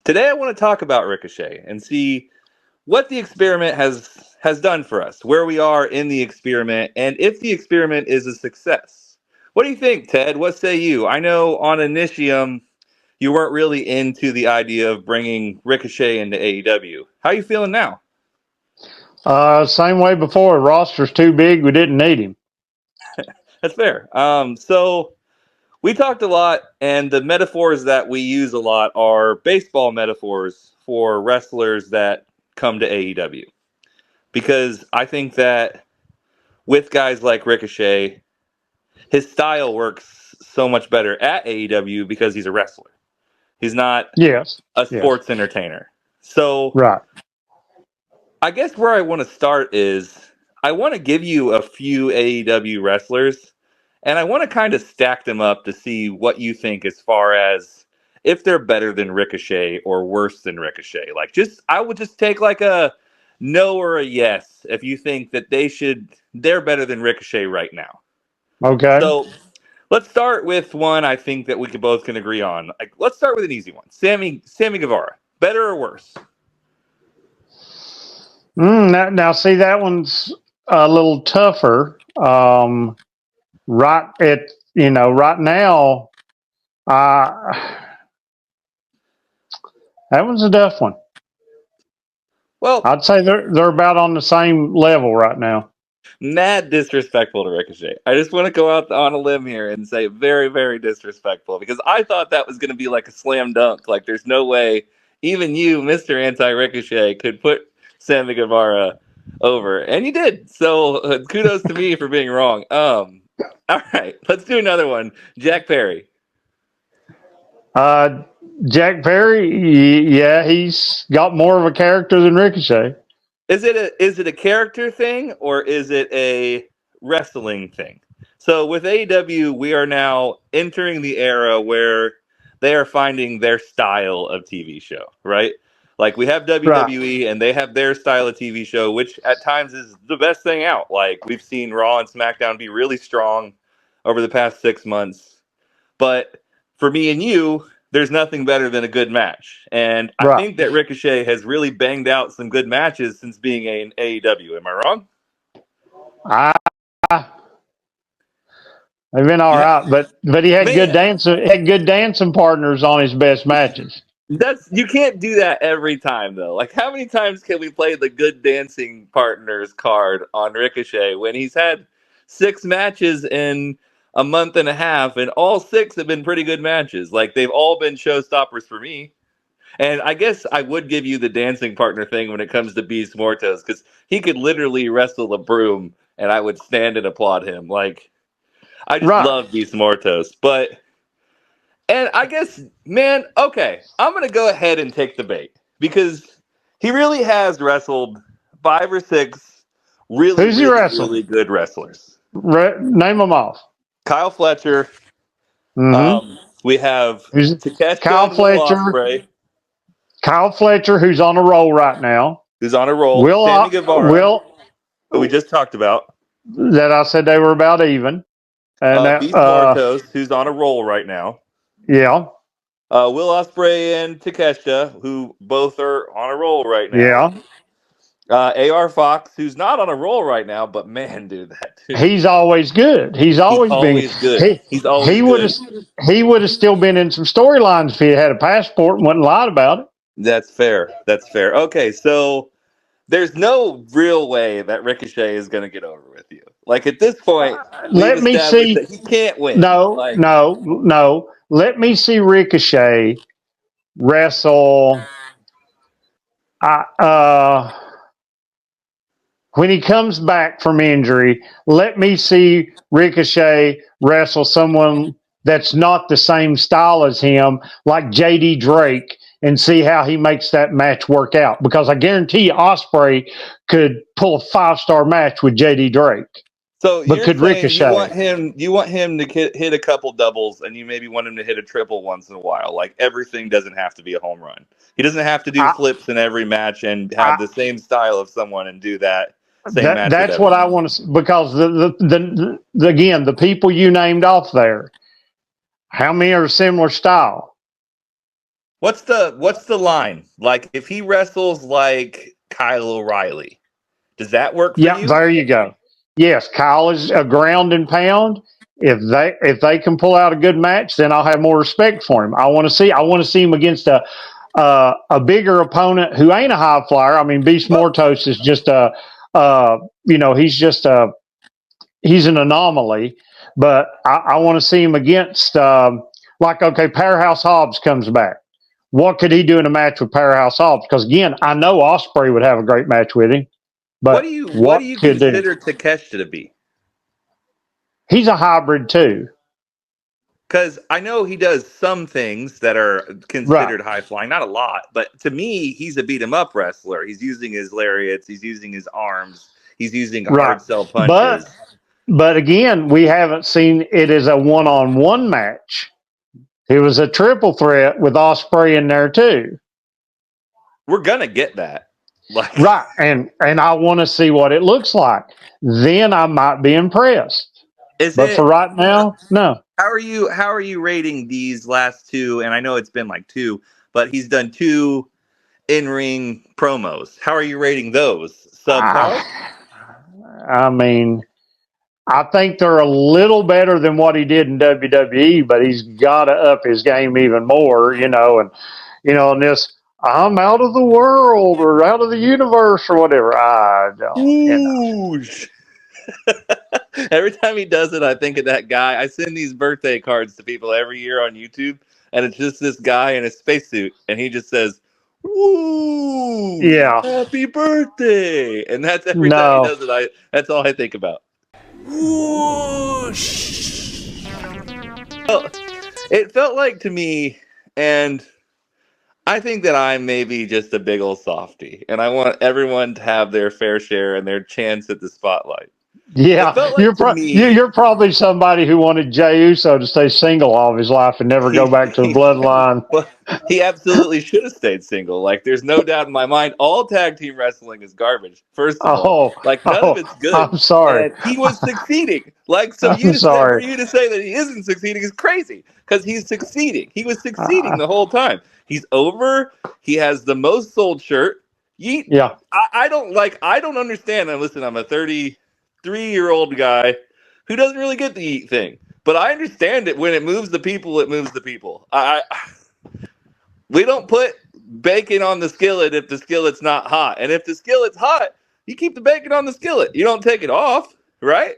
Today I want to talk about Ricochet and see what the experiment has done for us, where we are in the experiment, and if the experiment is a success. What do you think, Ted? What say you? I know on Initium you weren't really into the idea of bringing Ricochet into AEW. How are you feeling now? Same way before. Roster's too big. We didn't need him. That's fair. So we talked a lot, and the metaphors that we use a lot are baseball metaphors for wrestlers that come to AEW. Because I think that with guys like Ricochet, his style works so much better at AEW because he's a wrestler. He's not Yes. a Yes. sports entertainer. So Right. I guess where I want to start is I want to give you a few AEW wrestlers and I want to kind of stack them up to see what you think as far as if they're better than Ricochet or worse than Ricochet. I would just take like a no or a yes if you think that they're better than Ricochet right now. Okay. So let's start with one I think that we both can agree on. Like, let's start with an easy one. Sammy Guevara, better or worse? Now, see, that one's a little tougher. Right now, uh, that one's a tough one. Well, I'd say they're about on the same level right now. mad disrespectful to Ricochet. I just want to go out on a limb here and say very, very disrespectful because I thought that was going to be like a slam dunk. Like, there's no way even you, Mr. Anti-Ricochet, could put Sammy Guevara over. And you did. So kudos to me for being wrong. All right, let's do another one. Jack Perry. Uh, Jack Perry, yeah, he's got more of a character than Ricochet. Is it a character thing or is it a wrestling thing? So with AEW, we are now entering the era where they are finding their style of TV show, right? Like we have Right. WWE and they have their style of TV show, which at times is the best thing out. Like we've seen Raw and SmackDown be really strong over the past 6 months. But for me and you, there's nothing better than a good match. And I Right. think that Ricochet has really banged out some good matches since being in AEW. Am I wrong? I They've been all Yeah. right, but he had good Man, dancing partners on his best matches. that's you can't do that every time though. Like how many times can we play the good dancing partners card on Ricochet when he's had 6 matches in a month and a half and all 6 have been pretty good matches. Like they've all been showstoppers for me. And I guess I would give you the dancing partner thing when it comes to Beast Mortos because he could literally wrestle a broom and I would stand and applaud him. Like, I just Right. love Beast Mortos. And I guess, man, okay, I'm going to go ahead and take the bait because he really has wrestled 5 or 6 really, Who's he really, wrestling? really good wrestlers. Name them off. Kyle Fletcher. Mm-hmm. We have Who's Takeshita Kyle and Will Fletcher? Ospreay, Kyle Fletcher, who's on a roll right now. who's on a roll. Will Sammy Guevara, Will who we just talked about. that I said they were about even, and Beast Mortos, who's on a roll right now. yeah, Will Ospreay and Takeshita, who both are on a roll right now. yeah, AR Fox, who's not on a roll right now, but man, dude, that dude, he's always good. He's he's always been. always good. He He's always he would good. have he would have still been in some storylines if he had a passport and wasn't lied about it. That's fair. That's fair. Okay, so there's no real way that Ricochet is going to get over with you. Like at this point, we've Let me established see. that he can't win. No, Like, no, no. Let me see Ricochet wrestle. I, when he comes back from injury, let me see Ricochet wrestle someone that's not the same style as him, like JD Drake, and see how he makes that match work out. Because I guarantee you, Ospreay could pull a 5-star match with JD Drake. so But you're could saying Ricochet? you want him to hit a couple doubles, and you maybe want him to hit a triple once in a while. Like everything doesn't have to be a home run. He doesn't have to do I, flips in every match and have I, the same style of someone and do that same match with that's what I everyone. want to, because again, the people you named off there, how many are similar style? What's the line? Like if he wrestles like Kyle O'Reilly, does that work for Yeah, you? there you go. Yes, Kyle is a ground and pound. If they can pull out a good match, then I'll have more respect for him. I want to see him against a bigger opponent who ain't a high flyer. I mean, Beast Well, Mortos is just he's an anomaly. But I want to see him against like okay, Powerhouse Hobbs comes back. What could he do in a match with Powerhouse Hobbs? Because again, I know Osprey would have a great match with him. what But do you what what do you could do? consider Takeshita to be? He's a hybrid too. Because I know he does some things that are Right, considered high flying, not a lot, but to me, he's a beat 'em up wrestler. He's using his lariats, he's using his arms, he's using right. hard sell But punches. but again, we haven't seen it as a one-on-one match. It was a triple threat with Osprey in there too. We're gonna get that. Like, Right, and I want to see what it looks like. Then I might be impressed. is But for it? right now, no. How are you rating these last two? And I know it's been like two, but he's done two in ring promos. How are you rating those? Subpar? I, I mean, I think they're a little better than what he did in WWE, but he's got to up his game even more, and this I'm out of the world or out of the universe or whatever. I don't. Whoosh. Every time he does it, I think of that guy. I send these birthday cards to people every year on YouTube, and it's just this guy in a spacesuit, and he just says, "Whoosh, Yeah, happy birthday!" And that's every time he no, does it. That's all I think about. Whoosh! Well, it felt like to me, and I think that I'm maybe just a big old softy, and I want everyone to have their fair share and their chance at the spotlight. It yeah. felt You're like to me, you're probably somebody who wanted Jey Uso to stay single all of his life and never go he, back to the he bloodline. well, he absolutely should have stayed single. Like, there's no doubt in my mind. All tag team wrestling is garbage. First of all, Oh, like none of oh, it's good, I'm sorry. and he was succeeding. Like, so I'm for sorry. you to say that he isn't succeeding is crazy because he's succeeding. He was succeeding Uh, the whole time. He's over. He has the most sold shirt. Yeet. yeah, I don't understand. And listen, I'm a 33-year-old guy who doesn't really get the eat thing. But I understand it when it moves the people, it moves the people. We don't put bacon on the skillet if the skillet's not hot. And if the skillet's hot, you keep the bacon on the skillet. You don't take it off, right?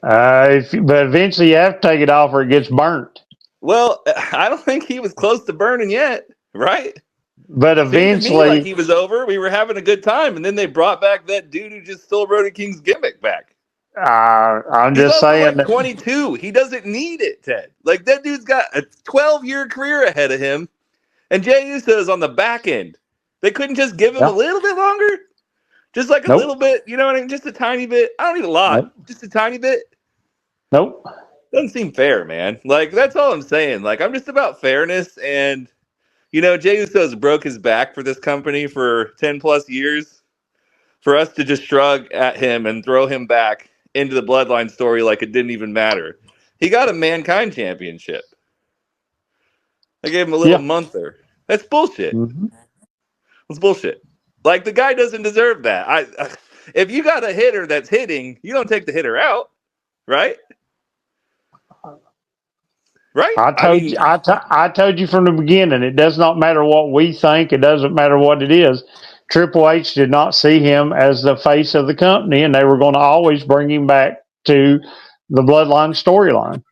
but eventually you have to take it off or it gets burnt. Well, I don't think he was close to burning yet, right? But Seemed to me like eventually, he was over. We were having a good time, and then they brought back that dude who just stole Brody King's gimmick back. I'm He's just also saying like that. 22. He doesn't need it, Ted. Like that dude's got a 12-year career ahead of him, and Jey Uso is on the back end. They couldn't just give him a Yeah, little bit longer, just like a little nope, bit. You know what I mean? Just a tiny bit. I don't need a lot. nope, Just a tiny bit. nope. Doesn't seem fair, man. Like that's all I'm saying. Like I'm just about fairness, and Jey Uso's broke his back for this company for 10 plus years. For us to just shrug at him and throw him back into the bloodline story like it didn't even matter. He got a mankind championship. I gave him a little Yeah. monther. That's bullshit. Hmm. That's bullshit. Like the guy doesn't deserve that. If you got a hitter that's hitting, you don't take the hitter out, right? Right? I mean, I told you from the beginning. It does not matter what we think. It doesn't matter what it is. Triple H did not see him as the face of the company, and they were going to always bring him back to the Bloodline storyline.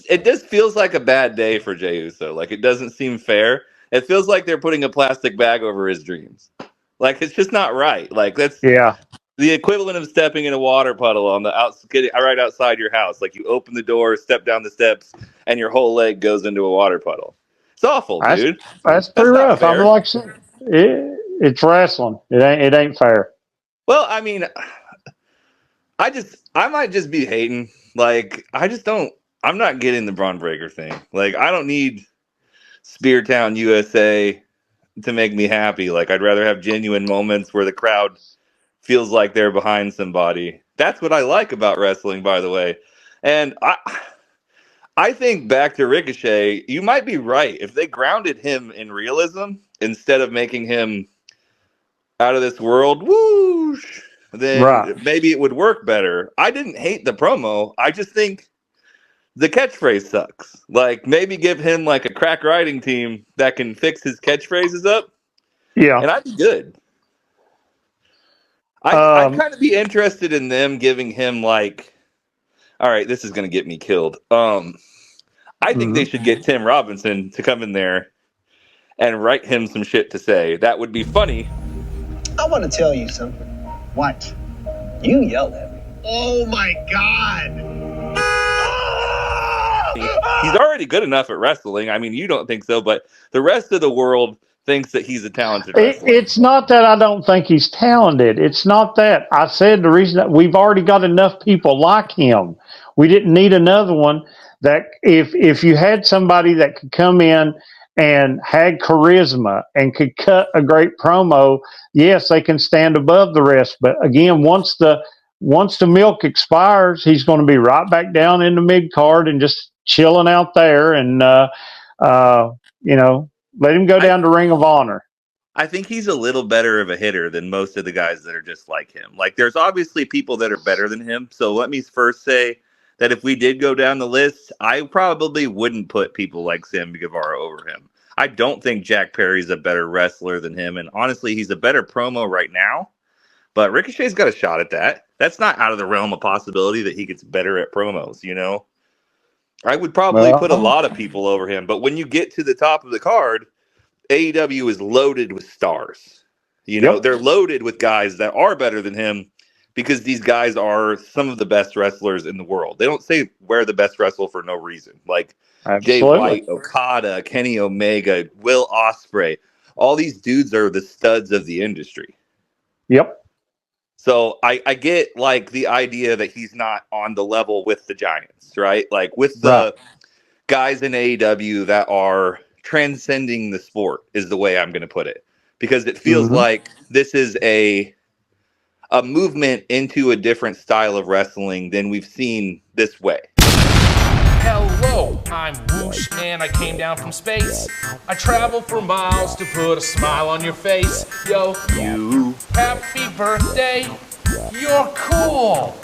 it just feels like a bad day for Jey Uso. Like it doesn't seem fair. It feels like they're putting a plastic bag over his dreams. Like it's just not right. Like that's Yeah, the equivalent of stepping in a water puddle on the right outside your house. Like you open the door, step down the steps, and your whole leg goes into a water puddle. It's awful, that's dude. that's That's pretty not rough. I mean, fair. like I said, it's wrestling. It ain't fair. Well, I mean, I might just be hating. Like I just don't. I'm not getting the Braun Breaker thing. Like I don't need Speartown, USA to make me happy. Like I'd rather have genuine moments where the crowd feels like they're behind somebody. That's what I like about wrestling, by the way. And I think back to Ricochet, you might be right. If they grounded him in realism instead of making him out of this world, whoosh, Right. then maybe it would work better. I didn't hate the promo. I just think the catchphrase sucks. Like maybe give him like a crack writing team that can fix his catchphrases up, Yeah. and I'd be good. I'd Um, kind of be interested in them giving him like, all right, this is gonna get me killed. I think they mhm. should get Tim Robinson to come in there and write him some shit to say. That would be funny. I want to tell you something. What? You yelled at me. Oh my God. He's already good enough at wrestling. I mean, you don't think so, but the rest of the world thinks that he's a talented wrestler. It's not that I don't think he's talented. It's not that. I said the reason that we've already got enough people like him. We didn't need another one. That if you had somebody that could come in and had charisma and could cut a great promo, yes, they can stand above the rest. But again, once the milk expires, he's going to be right back down in the mid card and just chilling out there. And you know, let him go I down to Ring of Honor. I think he's a little better of a hitter than most of the guys that are just like him. Like, there's obviously people that are better than him. So let me first say that if we did go down the list, I probably wouldn't put people like Sammy Guevara over him. I don't think Jack Perry's a better wrestler than him. And honestly, he's a better promo right now. But Ricochet's got a shot at that. That's not out of the realm of possibility that he gets better at promos, you know? I would probably put a Well, lot of people over him. But when you get to the top of the card, AEW is loaded with stars. You know, yep, they're loaded with guys that are better than him because these guys are some of the best wrestlers in the world. They don't say we're the best wrestler for no reason. Like Jay absolutely. White, Okada, Kenny Omega, Will Ospreay. All these dudes are the studs of the industry. Yep, So I get like the idea that he's not on the level with the Giants, right? Like with right. the guys in AEW that are transcending the sport is the way I'm going to put it, because it feels Hmm. like this is a movement into a different style of wrestling than we've seen this way. Hello, I'm Whoosh and I came down from space. I travel for miles to put a smile on your face. Yo, You happy birthday, you're cool.